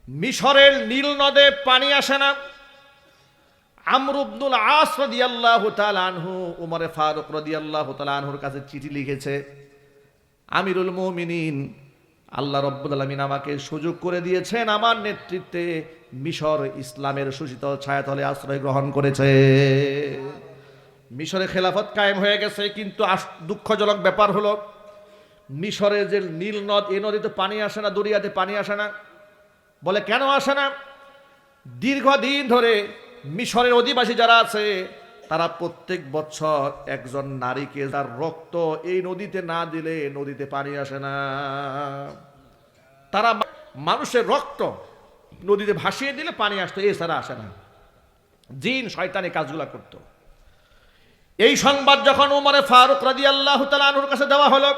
মিশরের নীল নদে পানি আসে না। আমর ইবনুল আস রাদিয়াল্লাহু তাআলা আনহু উমর ফারুক রাদিয়াল্লাহু তাআলা আনহুর কাছে চিঠি লিখেছে, আমিরুল মুমিনিন, আল্লাহ রাব্বুল আলামিন আমাকে সুযোগ করে দিয়েছেন, আমার নেতৃত্বে মিশর ইসলামের সুশীতল ছায়াতলে আশ্রয় গ্রহণ করেছে। মিশরে খেলাফত কায়েম হয়ে গেছে, কিন্তু দুঃখজনক ব্যাপার হলো মিশরের যে নীল নদ, এই নদীতে পানি আসে না, দরিয়াতে পানি আসে না। বলে কেন আসে না? দীর্ঘদিন ধরে মিশরের অধিবাসী যারা আছে তারা প্রত্যেক বছর একজন নারীকে তার রক্ত এই নদীতে না দিলে নদীতে পানি আসে না। তারা মানুষের রক্ত নদীতে ভাসিয়ে দিলে পানি আসতো, এছাড়া আসে না। জিন শয়তানি কাজগুলা করত। এই সংবাদ যখন ওমর ফারুক রাদিয়াল্লাহু তাআলা আনহুর কাছে দেওয়া হলো,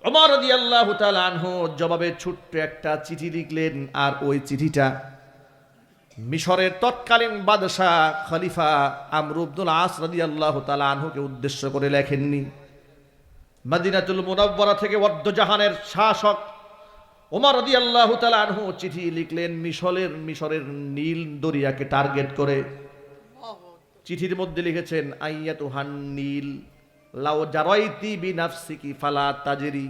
ওমর রাদিয়াল্লাহু তাআলা আনহু জবাবে ছোট্ট একটা চিঠি লিখলেন। আর ওই চিঠিটা মিশরের তৎকালীন বাদশাহ খলিফা আমর ইবনুল আস রাদিয়াল্লাহু তাআলা আনহুকে উদ্দেশ্য করে লেখেননি। মদিনাতুল মুনাওয়ারা থেকে ওয়াদ্দজাহানের শাসক ওমর রাদিয়াল্লাহু তাআলা আনহু চিঠি লিখলেন মিশরের নীল দরিয়াকে টার্গেট করে। চিঠির মধ্যে লিখেছেন, আইয়াতুহান নীল লাউ জারাইতি বিনাফসিকি ফালা তাজরি।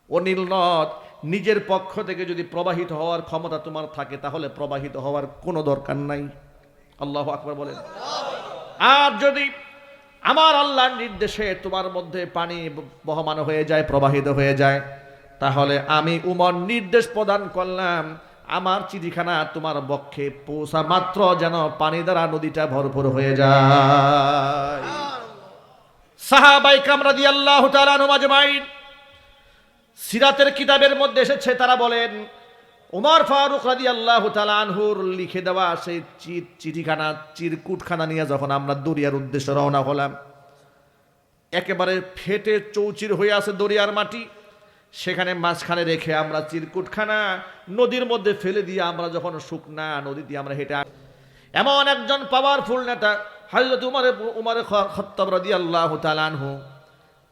ও নীল নদ, নিজের পক্ষ থেকে যদি প্রবাহিত হওয়ার ক্ষমতা তোমার থাকে তাহলে প্রবাহিত হওয়ার কোনো দরকার নাই। আল্লাহু আকবার বলেন। আর যদি আমার আল্লাহর নির্দেশে তোমার মধ্যে পানি বহমান হয়ে যায়, প্রবাহিত হয়ে যায়, তাহলে আমি উমর নির্দেশ প্রদান করলাম, আমার চিঠিখানা তোমার বক্ষে পৌঁছা মাত্র যেন পানি দ্বারা নদীটা ভরপুর হয়ে যায়। সাহাবায়ে কেরাম রাদিয়াল্লাহু তাআলা আনহুম আজমাইন, সিরাতের কিতাবের মধ্যে এসেছে, তারা বলেন ওমর ফারুক রাদিয়াল্লাহু তাআলা আনহুর লিখে দেওয়া সেই চিঠিখানা, চিরকুটখানা নিয়ে যখন আমরা দরিয়ার উদ্দেশ্যে রওনা হলাম, একেবারে ফেটে চৌচির হয়ে আছে দরিয়ার মাটি, সেখানে মাঝখানে রেখে আমরা চিরকুটখানা নদীর মধ্যে ফেলে দিয়ে আমরা যখন শুকনা নদী দিয়ে আমরা হেঁটে, এমন একজন পাওয়ারফুল নেতা হযরত উমর খাত্তাব রাদিয়াল্লাহু তাআলা আনহু,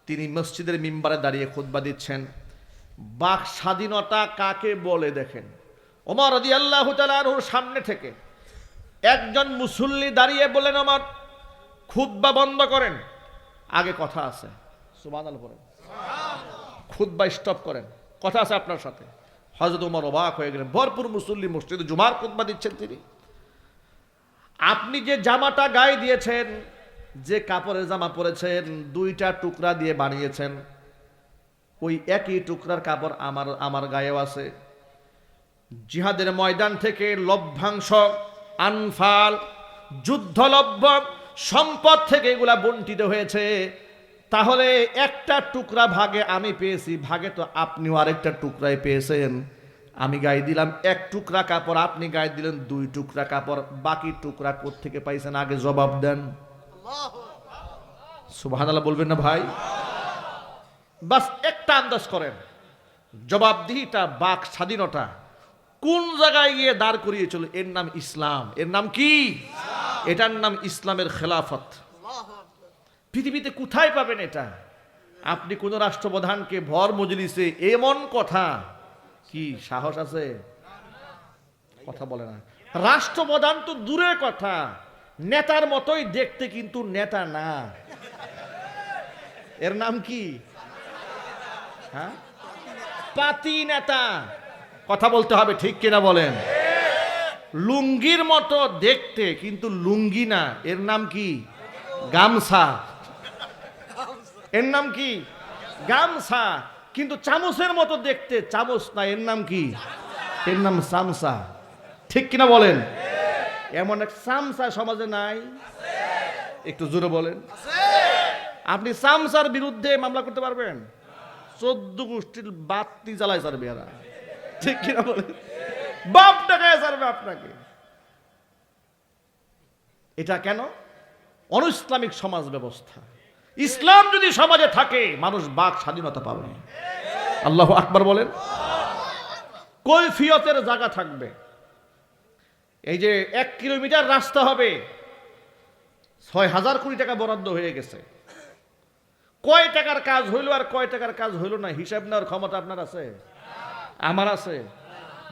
তিনি মসজিদের মিম্বারে দাঁড়িয়ে খুতবা দিচ্ছেন। বাক স্বাধীনতা কাকে বলে দেখেন। ওমর রাদিয়াল্লাহু তাআলা আনহুর সামনে থেকে একজন মুসল্লি দাঁড়িয়ে বলেন, ওমর খুতবা বন্ধ করেন, আগে কথা আছে। সুবহানাল্লাহ বলেন। খুতবা স্টপ করেন, কথা আছে আপনার সাথে। হযরত ওমর অবাক হয়ে গেলেন, ভরপুর মুসল্লি, মসজিদে জুমার খুতবা দিচ্ছেন তিনি। আপনি যে জামাটা গায়ে দিয়েছেন, যে কাপড়ের জামা পরেছেন, দুইটা টুকরা দিয়ে বানিয়েছেন, ওই একই টুকরার কাপড় আমার গায়েও আছে। জিহাদের ময়দান থেকে লভ্যাংশ, আনফাল, যুদ্ধলভ্য সম্পদ থেকে এগুলা বণ্টিত হয়েছে। তাহলে একটা টুকরা ভাগে আমি পেয়েছি, ভাগে তো আপনিও আরেকটা টুকরাই পেয়েছেন। আমি গায়ে দিলাম এক টুকরা কাপড়, আপনি গায়ে দিলেন দুই টুকরা কাপড়, বাকি টুকরা কোত্থেকে পাইছেন আগে জবাব দেন। সুবহানাল্লাহ বলবেন না ভাই? বাস একটা আন্দাজ করেন, জবাবদিহিটা, বাক স্বাধীনতা কোন জায়গায় গিয়ে দাঁড় করিয়েছিল? এর নাম ইসলাম। এর নাম কি? এটার নাম ইসলামের খেলাফত। পৃথিবীতে কোথায় পাবেন এটা? আপনি কোন রাষ্ট্রপ্রধানকে ভর মজলিসে এমন কথা, কি সাহস আছে? কথা বলে না। রাষ্ট্রপ্রধান তো দূরের কথা, নেতার মতোই দেখতে, কিন্তু নেতা না। এর নাম কি? হ্যাঁ, পাতি নেতা। কথা বলতে হবে, ঠিক কিনা বলেন? লুঙ্গির মতো দেখতে, কিন্তু লুঙ্গি না। এর নাম কি? গামছা। এর নাম কি? গামছা। কিন্তু চামচের মতো দেখতে, চামচ না। এর নাম কি? এর নাম চামচা। ঠিক কিনা বলেন? এমন এক চামচা সমাজে নাই? একটু জোরে বলেন। আপনি চামচার বিরুদ্ধে মামলা করতে পারবেন? 14 গোষ্ঠীর বাতি জ্বালায় ছাড়বে এরা। ঠিক কিনা বলেন? বাপ টাকায় ছাড়বে আপনাকে। এটা কেন? অনইসলামিক সমাজ ব্যবস্থা। ইসলাম যদি সমাজে থাকে, মানুষ বাক স্বাধীনতা পাবে। আল্লাহু আকবার বলেন। কৈফিয়তের জায়গা থাকবে। এই যে 1 কিলোমিটার রাস্তা হবে, 6,000 কোটি টাকা বরাদ্দ হয়ে গেছে। কয় টাকার কাজ হইল আর কয় টাকার কাজ হইল না, হিসাব নেওয়ার ক্ষমতা আপনার আছে? আমার আছে?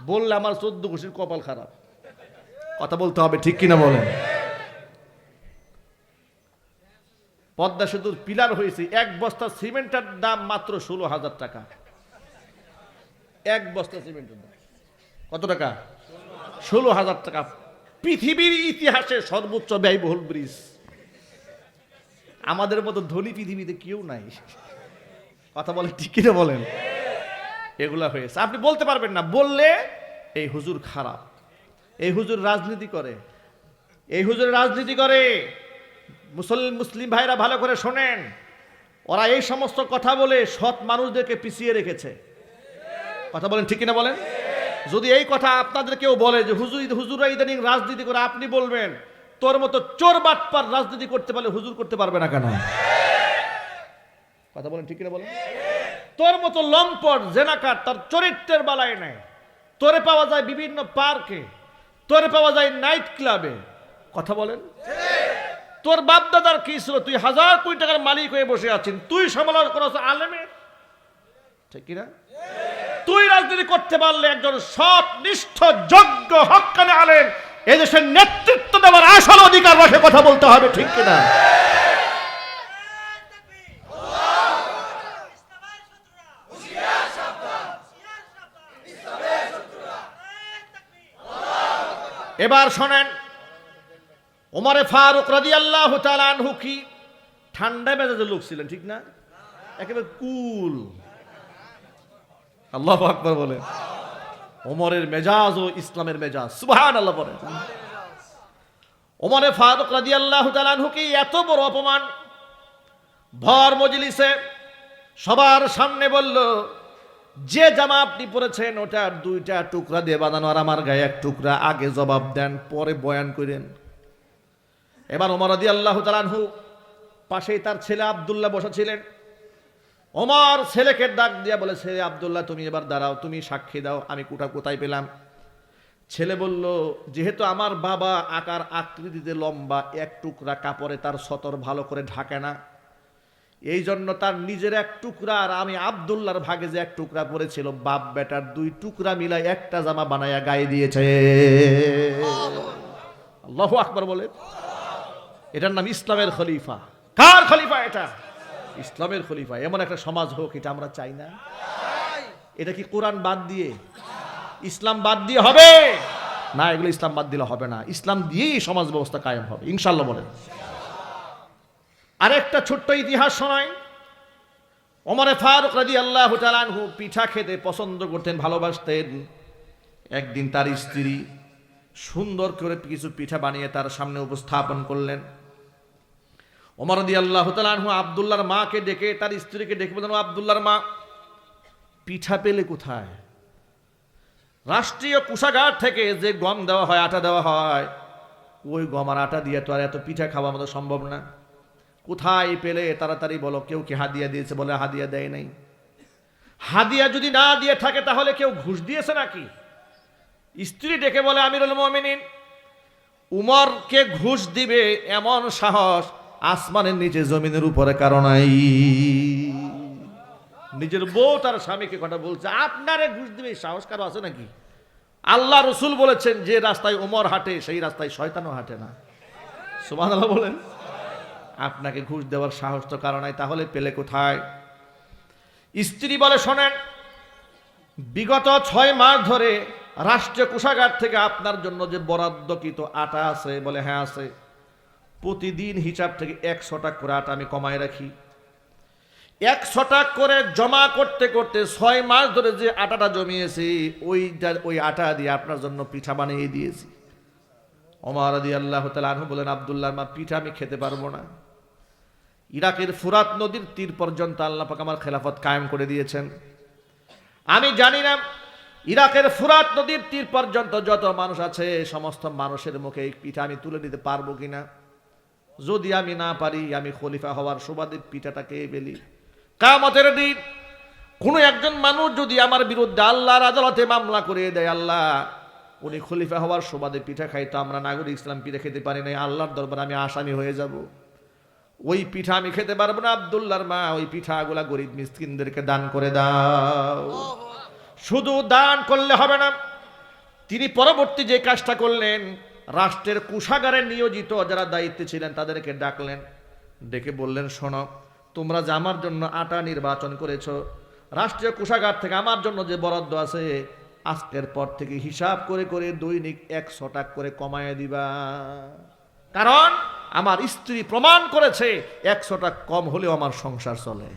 বললে আমার 14 ঘুষির কপাল খারাপ। কথা বলতে হবে, ঠিক কিনা বলেন? পদ্মা সেতুর পিলার হয়েছে, এক বস্তা সিমেন্টের দাম মাত্র 16,000 টাকা। এক বস্তা সিমেন্টের দাম কত টাকা? 16,000 টাকা। পৃথিবীর ইতিহাসে সর্বোচ্চ ব্যয়বহুল ব্রিজ। আমাদের মতো ধনী পৃথিবীতে কেউ নাই। কথা বলে, ঠিক কিনা বলেন? এগুলা হয়েছে, আপনি বলতে পারবেন না। বললে এই হুজুর খারাপ, এই হুজুর রাজনীতি করে, এই হুজুর রাজনীতি করে। মুসলিম ভাইরা ভালো করে শোনেন, ওরা এই সমস্ত কথা বলে সৎ মানুষদেরকে পিছিয়ে রেখেছে। কথা বলেন, ঠিক কিনা বলেন? যদি এই কথা আপনাদের কেউ বলে যে হুজুররা ইদানিং রাজনীতি করে, আপনি বলবেন তোর মতো চোর বাটপার রাজনীতি করতে পারলে হুজুর করতে পারবে না কেন? কথা বলেন, ঠিক কিনা বলেন? তোর মতো লম্পট জেনাকার, তার চরিত্রের বালাই নাই। তোরে পাওয়া যায় বিভিন্ন পার্কে, তোরে পাওয়া যায় নাইট ক্লাবে। কথা বলেন, তোর বাপদাদার কি ছিল? তুই 1000 কোটি টাকার মালিক হয়ে বসে আছেন, তুই সমালোচনা করছ আলেমের, ঠিক কিনা? তুই রাজনীতি করতে পারলে একজন সৎ নিষ্ঠ যোগ্য হক্কানে আলেম এদেশের নেতৃত্ব দেওয়ার আসল অধিকার রাখে। কথা বলতে হবে, ঠিক কিনা? এবার শোনেন, ওমরে ফারুক রাদিয়াল্লাহু তাআলা আনহু কি ঠান্ডা মেজাজের লোক ছিলেন, ঠিক না? একেবারে কুল। আল্লাহু আকবার বলে। ওমরের মেজাজ ও ইসলামের মেজাজ, সুবহানাল্লাহ বলে। ওমরে ফারুক রাদিয়াল্লাহু তাআলা আনহু কি এত বড় অপমান, ভর মজলিসে সবার সামনে বলল, যে জামা আপনি পরেছেন ওটা 2টা টুকরা দিয়ে বাঁধানো, আর আমার গায়ে 1 টুকরা। আগে জবাব দেন, পরে বয়ান করেন। এবার ওমর রাদিয়াল্লাহু তাআলা আনহু পাশেই তার ছেলে আব্দুল্লাহ বসা ছিলেন। ওমর ছেলেকে ডাক দিয়া বলে, ছেলে আব্দুল্লাহ তুমি এবার দাঁড়াও, তুমি সাক্ষী দাও আমি কোথায় পেলাম। ছেলে বলল, যেহেতু আমার বাবা আকার আকৃতিতে লম্বা, 1 টুকরা কাপড়ে তার সতর ভালো করে ঢাকে না, এই জন্য তার নিজের 1 টুকরা আর আমি আব্দুল্লাহর ভাগে যে 1 টুকরা পড়েছিল, বাপ বেটার 2 টুকরা মিলাই একটা জামা বানায়া গায়ে দিয়েছে। আল্লাহু আকবার বলে। এটার নাম ইসলামের খলিফা। কার খলিফা এটা? ইসলামের খলিফা। এমন একটা সমাজ হোক, এটা আমরা চাই না। এটা কি কোরআন বাদ দিয়ে, ইসলাম বাদ দিয়ে হবে না? এগুলো ইসলাম বাদ দিলে হবে না, ইসলাম দিয়েই সমাজ ব্যবস্থা কায়েম হবে ইনশাআল্লাহ বলেন। আরেকটা ছোট্ট ইতিহাস শোনাই। ওমরে ফারুক রাদিয়াল্লাহু তাআলা আনহু পিঠা খেতে পছন্দ করতেন, ভালোবাসতেন। একদিন তার স্ত্রী সুন্দর করে কিছু পিঠা বানিয়ে তার সামনে উপস্থাপন করলেন। ওমর রাদিয়াল্লাহু তাআলা আনহু আব্দুল্লাহর মাকে ডেকে, তার স্ত্রীকে ডেকে বললেন, আব্দুল্লাহর মা, পিঠা পেলে কোথায়? রাষ্ট্রীয় কোষাগার থেকে যে গম দেওয়া হয়, আটা দেওয়া হয়, ওই গম আর আটা দিয়ে তো আর এত পিঠা খাওয়া আমাদের সম্ভব না। কোথায় পেলে তাড়াতাড়ি বলো। কেউ কি হাদিয়া দিয়েছে? বলে হাদিয়া দেয় নাই। হাদিয়া যদি না দিয়ে থাকে তাহলে কেউ ঘুষ দিয়েছে নাকি? স্ত্রী ডেকে বলে, আমিরুল মুমিনিন, উমরকে ঘুষ দিবে এমন সাহস আসমানের নিচে জমিনের উপরে কারো নাই। নিজের বউ তার স্বামীকে কথা বলছে, আপনারে ঘুষ দিবে সাহস কারো আছে নাকি? আল্লাহ রসুল বলেছেন, যে রাস্তায় ওমর হাঁটে সেই রাস্তায় শয়তানও হাঁটে না। সুবহানাল্লাহ বলেন। আপনাকে ঘুষ দেওয়ার সাহস তো কারো নাই, তাহলে পেলে কোথায়? স্ত্রী বলে, শোনেন, বিগত 6 মাস ধরে রাষ্ট্রীয় কোষাগার থেকে আপনার জন্য যে বরাদ্দকৃত আটা আছে, বলে হ্যাঁ আছে। প্রতিদিন হিসাব থেকে 100 টাকা করে আটা আমি কমায় রাখি। 100 টাকা করে জমা করতে করতে 6 মাস ধরে যে আটাটা জমিয়েছি, ওই আটা দিয়ে আপনার জন্য পিঠা বানিয়ে দিয়েছি। ওমর রাদিয়াল্লাহু তাআলা আনহু বলেন, আব্দুল্লাহর মা, পিঠা আমি খেতে পারবো না। ইরাকের ফুরাত নদীর তীর পর্যন্ত আল্লাহ পাক আমার খেলাফত কায়েম করে দিয়েছেন। আমি জানি না ইরাকের ফুরাত নদীর তীর পর্যন্ত যত মানুষ আছে সমস্ত মানুষের মুখে এই পিঠা আমি তুলে দিতে পারবো কিনা। যদি আমি না পারি, আমি খলিফা হওয়ার সুবাদে পিঠাটাকে বেলি। কিয়ামতের দিন কোনো একজন মানুষ যদি আমার বিরুদ্ধে আল্লাহর আদালতে মামলা করে দেয়, আল্লাহ উনি খলিফা হওয়ার সুবাদে পিঠা খাইতো, আমরা নাগরিক ইসলাম পিঠা খেতে পারি নাই, আল্লাহর দরবারে আমি আসামি হয়ে যাব। ওই পিঠা আমি খেতে পারবো না। আব্দুল্লাহর মা, ওই পিঠাগুলা গরিব মিসকিনদেরকে দান করে দাও। শুধু দান করলে হবে না, তিনি পরবর্তী যে কাজটা করলেন, রাষ্ট্রের কোষাগারে নিয়োজিত যারা দায়িত্বে ছিলেন তাদেরকে ডাকলেন, ডেকে বললেন, শোনো, তোমরা যে আমার জন্য আটা নির্বাচন করেছো, রাষ্ট্রীয় কোষাগার থেকে আমার জন্য যে বরাদ্দ আছে, আজকের পর থেকে হিসাব করে করে দৈনিক 100 টাকা করে কমায় দিবা। কারণ আমার স্ত্রী প্রমাণ করেছে 100 টাকা কম হলেও আমার সংসার চলে।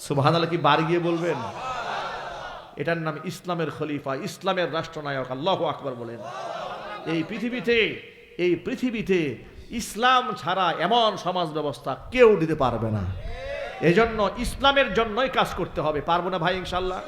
সুবহানাল্লাহ, কি বাড়ি গিয়ে বলবেন? এটার নাম ইসলামের খলিফা, ইসলামের রাষ্ট্রনায়ক। আল্লাহু আকবার বলেন। এই পৃথিবীতে ইসলাম ছাড়া এমন সমাজ ব্যবস্থা কেউ দিতে পারবে না। এজন্য ইসলামের জন্যই কাজ করতে হবে। পারবো না ভাই ইনশাআল্লাহ?